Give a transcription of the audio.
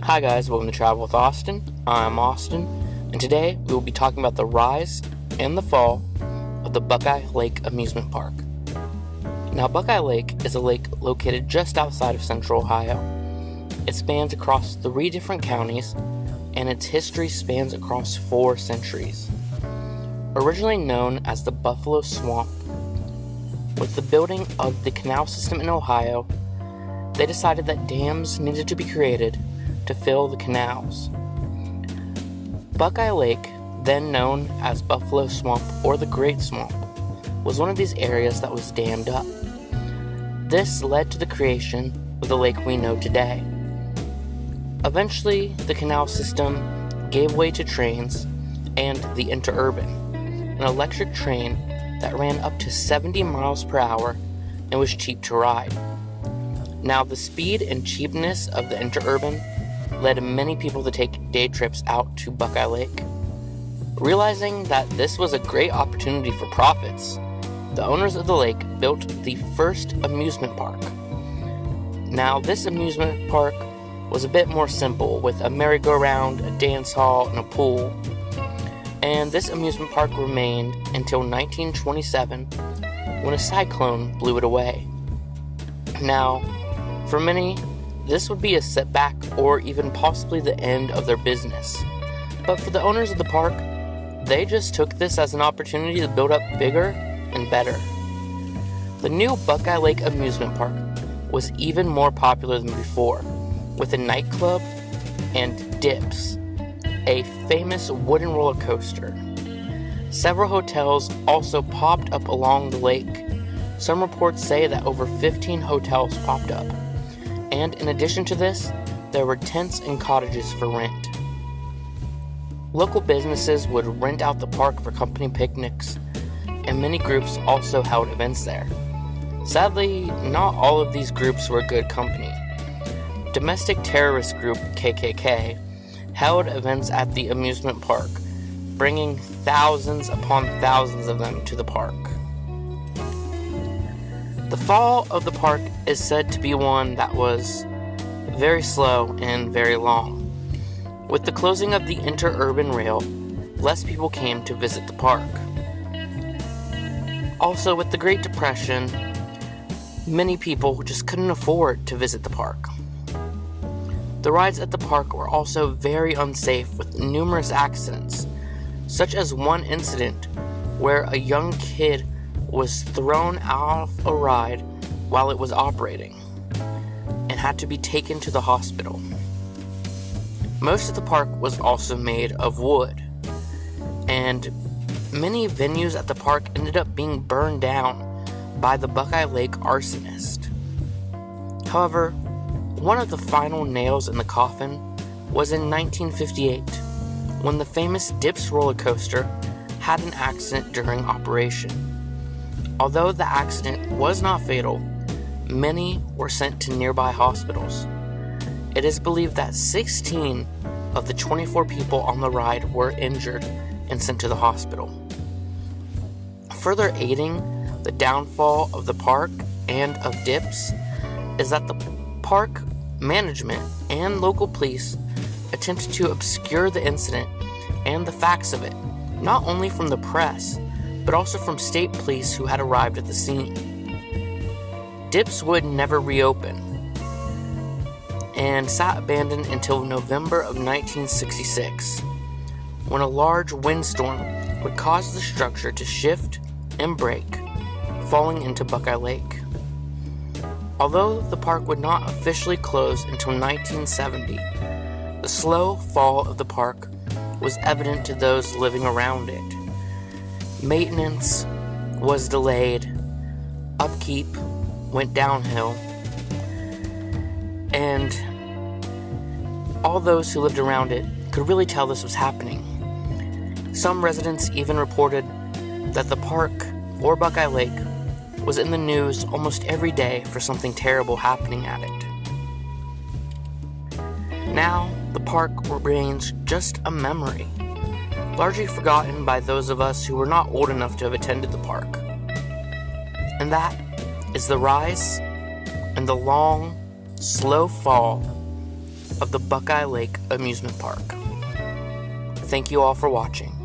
Hi guys, welcome to Travel with Austin. I'm Austin, and today we will be talking about the rise and the fall of the Buckeye Lake Amusement Park. Now, Buckeye Lake is a lake located just outside of central Ohio. It spans across 3 different counties, and its history spans across 4 centuries. Originally known as the Buffalo Swamp, with the building of the canal system in Ohio, they decided that dams needed to be created to fill the canals. Buckeye Lake, then known as Buffalo Swamp or the Great Swamp, was one of these areas that was dammed up. This led to the creation of the lake we know today. Eventually, the canal system gave way to trains and the interurban, an electric train that ran up to 70 miles per hour and was cheap to ride. Now, the speed and cheapness of the interurban led many people to take day trips out to Buckeye Lake. Realizing that this was a great opportunity for profits, the owners of the lake built the first amusement park. Now, this amusement park was a bit more simple, with a merry-go-round, a dance hall, and a pool. And this amusement park remained until 1927, when a cyclone blew it away. Now, for many, this would be a setback or even possibly the end of their business. But for the owners of the park, they just took this as an opportunity to build up bigger and better. The new Buckeye Lake Amusement Park was even more popular than before, with a nightclub and Dips, a famous wooden roller coaster. Several hotels also popped up along the lake. Some reports say that over 15 hotels popped up. And in addition to this, there were tents and cottages for rent. Local businesses would rent out the park for company picnics, and many groups also held events there. Sadly, not all of these groups were good company. Domestic terrorist group KKK held events at the amusement park, bringing thousands upon thousands of them to the park. The fall of the park is said to be one that was very slow and very long. With the closing of the interurban rail, less people came to visit the park. Also, with the Great Depression, many people just couldn't afford to visit the park. The rides at the park were also very unsafe, with numerous accidents, such as one incident where a young kid was thrown off a ride while it was operating and had to be taken to the hospital. Most of the park was also made of wood, and many venues at the park ended up being burned down by the Buckeye Lake arsonist. However, one of the final nails in the coffin was in 1958, when the famous Dips roller coaster had an accident during operation. Although the accident was not fatal, many were sent to nearby hospitals. It is believed that 16 of the 24 people on the ride were injured and sent to the hospital. Further aiding the downfall of the park and of Dips is that the park management and local police attempted to obscure the incident and the facts of it, not only from the press, but also from state police who had arrived at the scene. Dips would never reopen and sat abandoned until November of 1966, when a large windstorm would cause the structure to shift and break, falling into Buckeye Lake. Although the park would not officially close until 1970, the slow fall of the park was evident to those living around it. Maintenance was delayed, upkeep went downhill, and all those who lived around it could really tell this was happening. Some residents even reported that the park, or Buckeye Lake, was in the news almost every day for something terrible happening at it. Now, the park remains just a memory, largely forgotten by those of us who were not old enough to have attended the park. And that is the rise and the long, slow fall of the Buckeye Lake Amusement Park. Thank you all for watching.